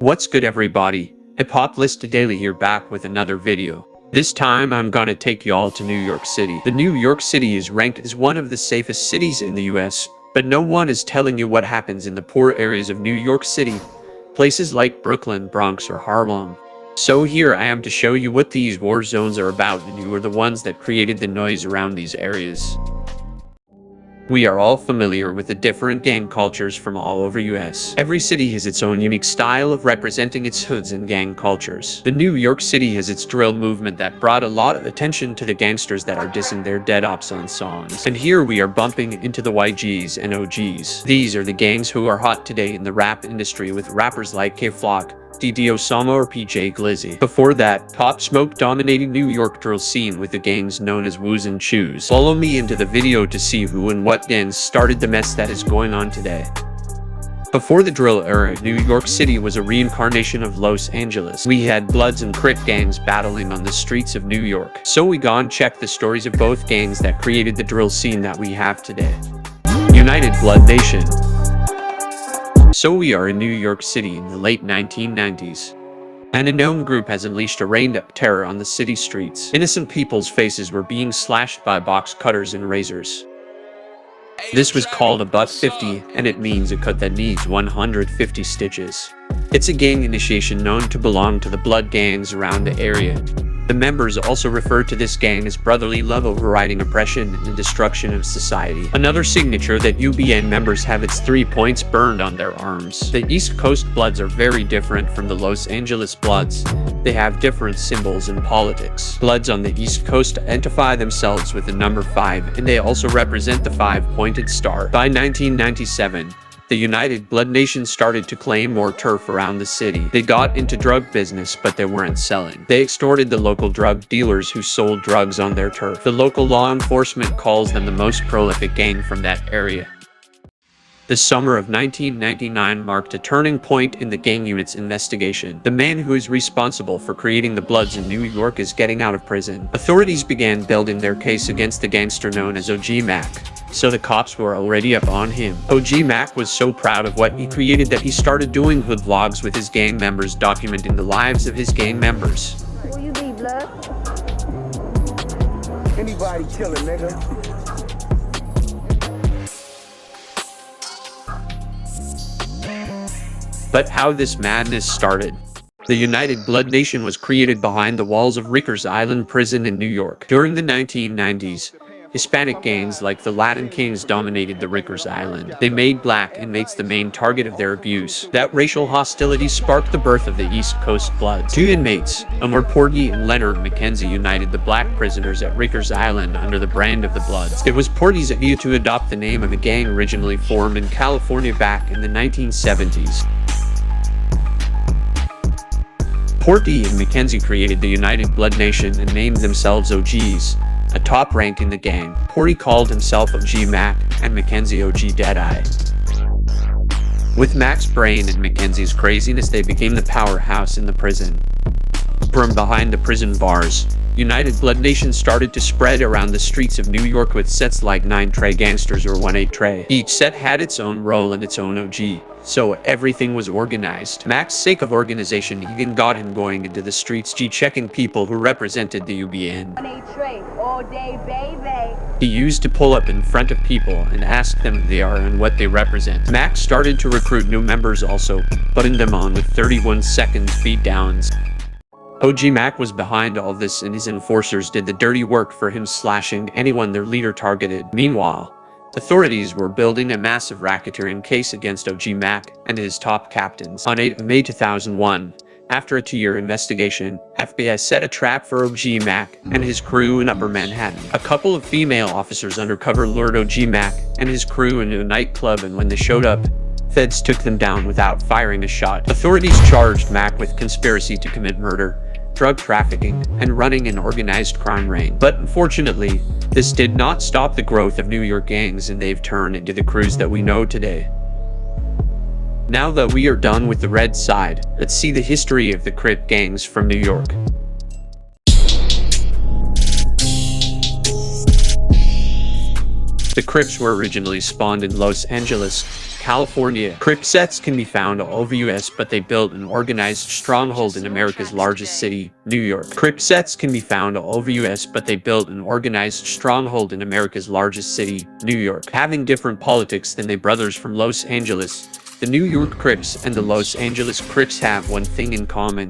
What's good, everybody? Hip Hop List Daily here, back with another video. This time I'm gonna take y'all to New York City. The New York City is ranked as one of the safest cities in the US, but no one is telling you what happens in the poor areas of New York City, places like Brooklyn, Bronx, or Harlem. So here I am to show you what these war zones are about, and you are the ones that created the noise around these areas. We are all familiar with the different gang cultures from all over US. Every city has its own unique style of representing its hoods and gang cultures. The New York City has its drill movement that brought a lot of attention to the gangsters that are dissing their dead ops on songs. And here we are bumping into the YGs and OGs. These are the gangs who are hot today in the rap industry, with rappers like K-Flock, DD Osama, or PJ Glizzy. Before that, Pop Smoke dominating New York drill scene with the gangs known as Woos and Chews. Follow me into the video to see who and what gangs started the mess that is going on today. Before the drill era, New York City was a reincarnation of Los Angeles. We had Bloods and Crip gangs battling on the streets of New York. So we gone check the stories of both gangs that created the drill scene that we have today. United Blood Nation. So we are in New York City in the late 1990s. An unknown group has unleashed a rained-up terror on the city streets. Innocent people's faces were being slashed by box cutters and razors. This was called a butt 50, and it means a cut that needs 150 stitches. It's a gang initiation known to belong to the blood gangs around the area. The members also refer to this gang as brotherly love overriding oppression and the destruction of society. Another signature that UBN members have its 3 points burned on their arms. The East Coast Bloods are very different from the Los Angeles Bloods. They have different symbols in politics. Bloods on the East Coast identify themselves with the number 5, and they also represent the 5-pointed star. By 1997, the United Blood Nation started to claim more turf around the city. They got into drug business, but they weren't selling. They extorted the local drug dealers who sold drugs on their turf. The local law enforcement calls them the most prolific gang from that area. The summer of 1999 marked a turning point in the gang unit's investigation. The man who is responsible for creating the Bloods in New York is getting out of prison. Authorities began building their case against the gangster known as OG Mac. So the cops were already up on him. OG Mac was so proud of what he created that he started doing hood vlogs with his gang members, documenting the lives of his gang members. Who you be, blood? Anybody kill a nigga? But how this madness started. The United Blood Nation was created behind the walls of Rikers Island prison in New York. During the 1990s, Hispanic gangs like the Latin Kings dominated the Rikers Island. They made black inmates the main target of their abuse. That racial hostility sparked the birth of the East Coast Bloods. 2 inmates, Omar Porgy and Leonard McKenzie, united the black prisoners at Rikers Island under the brand of the Bloods. It was Porgy's idea to adopt the name of a gang originally formed in California back in the 1970s. Porgy and McKenzie created the United Blood Nation and named themselves OGs, a top rank in the gang. Porgy called himself OG Mac and McKenzie OG Deadeye. With Mac's brain and McKenzie's craziness, they became the powerhouse in the prison. From behind the prison bars, United Blood Nation started to spread around the streets of New York with sets like 9 Trey Gangsters or 1-8 Trey. Each set had its own role and its own OG, so everything was organized. Mac's sake of organization even got him going into the streets checking people who represented the UBN. 1-8 Trey, all day, baby. He used to pull up in front of people and ask them who they are and what they represent. Mac started to recruit new members also, putting them on with 31 seconds beatdowns. OG Mac was behind all this, and his enforcers did the dirty work for him, slashing anyone their leader targeted. Meanwhile, authorities were building a massive racketeering case against OG Mac and his top captains. On 8 May 2001, after a 2-year investigation, FBI set a trap for OG Mac and his crew in Upper Manhattan. A couple of female officers undercover lured OG Mac and his crew into a nightclub, and when they showed up, feds took them down without firing a shot. Authorities charged Mac with conspiracy to commit murder, drug trafficking, and running an organized crime ring. But unfortunately, this did not stop the growth of New York gangs, and they've turned into the crews that we know today. Now that we are done with the red side, let's see the history of the Crip gangs from New York. The Crips were originally spawned in Los Angeles, California. Crip sets can be found all over US, but they built an organized stronghold in America's largest city, New York. Crip sets can be found all over US, but they built an organized stronghold in America's largest city, New York. Having different politics than their brothers from Los Angeles, the New York Crips and the Los Angeles Crips have one thing in common: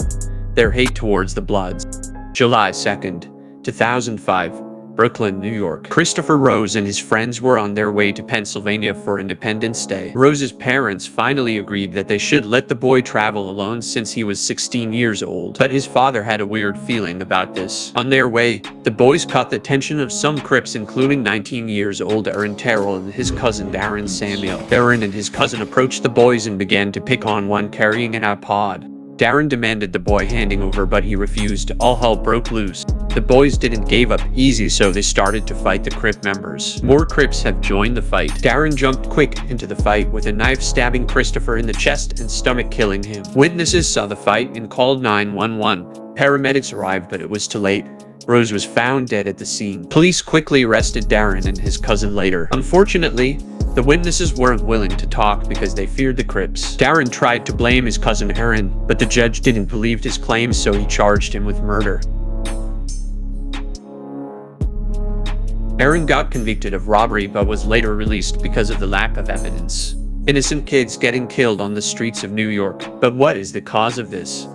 their hate towards the Bloods. July 2nd, 2005. Brooklyn, New York. Christopher Rose and his friends were on their way to Pennsylvania for Independence Day. Rose's parents finally agreed that they should let the boy travel alone since he was 16 years old, but his father had a weird feeling about this. On their way, the boys caught the attention of some Crips, including 19 years old Aaron Terrell and his cousin Darren Samuel. Aaron and his cousin approached the boys and began to pick on one carrying an iPod. Darren demanded the boy handing over, but he refused. All hell broke loose. The boys didn't give up easy, so they started to fight the Crip members. More Crips have joined the fight. Darren jumped quick into the fight with a knife, stabbing Christopher in the chest and stomach, killing him. Witnesses saw the fight and called 911. Paramedics arrived, but it was too late. Rose was found dead at the scene. Police quickly arrested Darren and his cousin later. Unfortunately, the witnesses weren't willing to talk because they feared the Crips. Darren tried to blame his cousin Aaron, but the judge didn't believe his claims, so he charged him with murder. Aaron got convicted of robbery but was later released because of the lack of evidence. Innocent kids getting killed on the streets of New York. But what is the cause of this?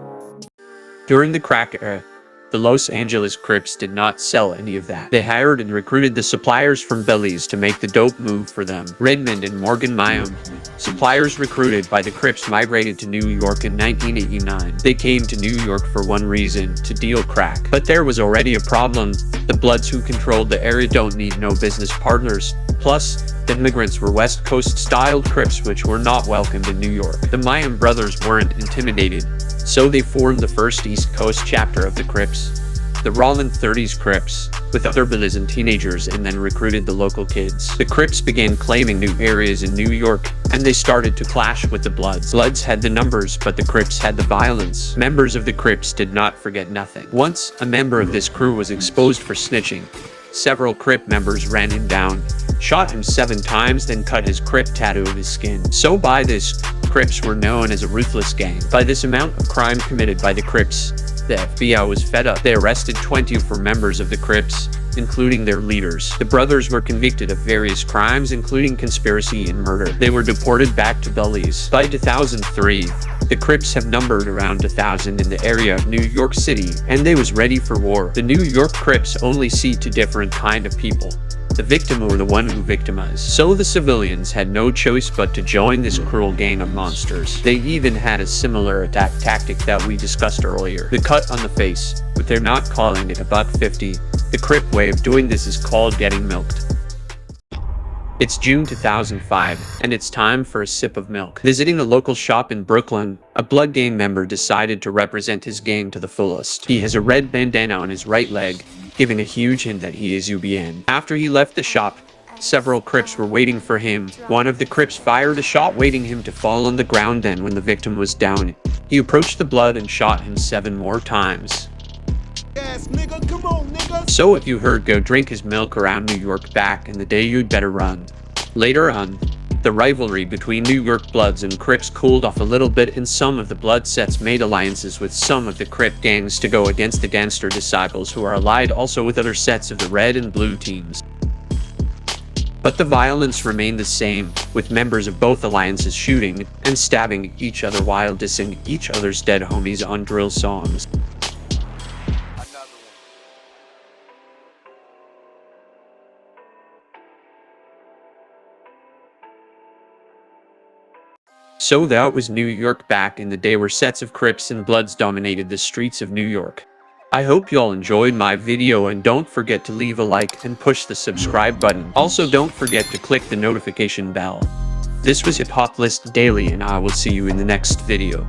During the crack era, the Los Angeles Crips did not sell any of that. They hired and recruited the suppliers from Belize to make the dope move for them. Redmond and Morgan Mayum, suppliers recruited by the Crips, migrated to New York in 1989. They came to New York for one reason: to deal crack. But there was already a problem. The Bloods who controlled the area don't need no business partners. Plus, the immigrants were West Coast-styled Crips which were not welcomed in New York. The Mayum brothers weren't intimidated, so they formed the first East Coast chapter of the Crips, the Rollin 30s Crips, with other Belizean teenagers, and then recruited the local kids. The Crips began claiming new areas in New York, and they started to clash with the Bloods. Bloods had the numbers, but the Crips had the violence. Members of the Crips did not forget nothing. Once, a member of this crew was exposed for snitching. Several Crip members ran him down, shot him 7 times, then cut his Crip tattoo of his skin. So by this, Crips were known as a ruthless gang. By this amount of crime committed by the Crips, the FBI was fed up. They arrested 24 members of the Crips, including their leaders. The brothers were convicted of various crimes, including conspiracy and murder. They were deported back to Belize. By 2003, the Crips have numbered around 1,000 in the area of New York City, and they was ready for war. The New York Crips only see 2 different kind of people: the victim or the one who victimized. So the civilians had no choice but to join this cruel gang of monsters. They even had a similar attack tactic that we discussed earlier: the cut on the face, but they're not calling it a $1.50. The Crip way of doing this is called getting milked. It's June 2005, and it's time for a sip of milk. Visiting a local shop in Brooklyn, a Blood gang member decided to represent his gang to the fullest. He has a red bandana on his right leg, giving a huge hint that he is UBN. After he left the shop, several Crips were waiting for him. One of the Crips fired a shot, waiting him to fall on the ground. Then when the victim was down, he approached the Blood and shot him 7 more times. Yes, nigga, come on, nigga. So if you heard "go drink his milk" around New York back in the day, you'd better run. Later on, the rivalry between New York Bloods and Crips cooled off a little bit, and some of the Blood sets made alliances with some of the Crip gangs to go against the Gangster Disciples, who are allied also with other sets of the red and blue teams. But the violence remained the same, with members of both alliances shooting and stabbing each other while dissing each other's dead homies on drill songs. So that was New York back in the day, where sets of Crips and Bloods dominated the streets of New York. I hope y'all enjoyed my video, and don't forget to leave a like and push the subscribe button. Also, don't forget to click the notification bell. This was Hip Hop List Daily, and I will see you in the next video.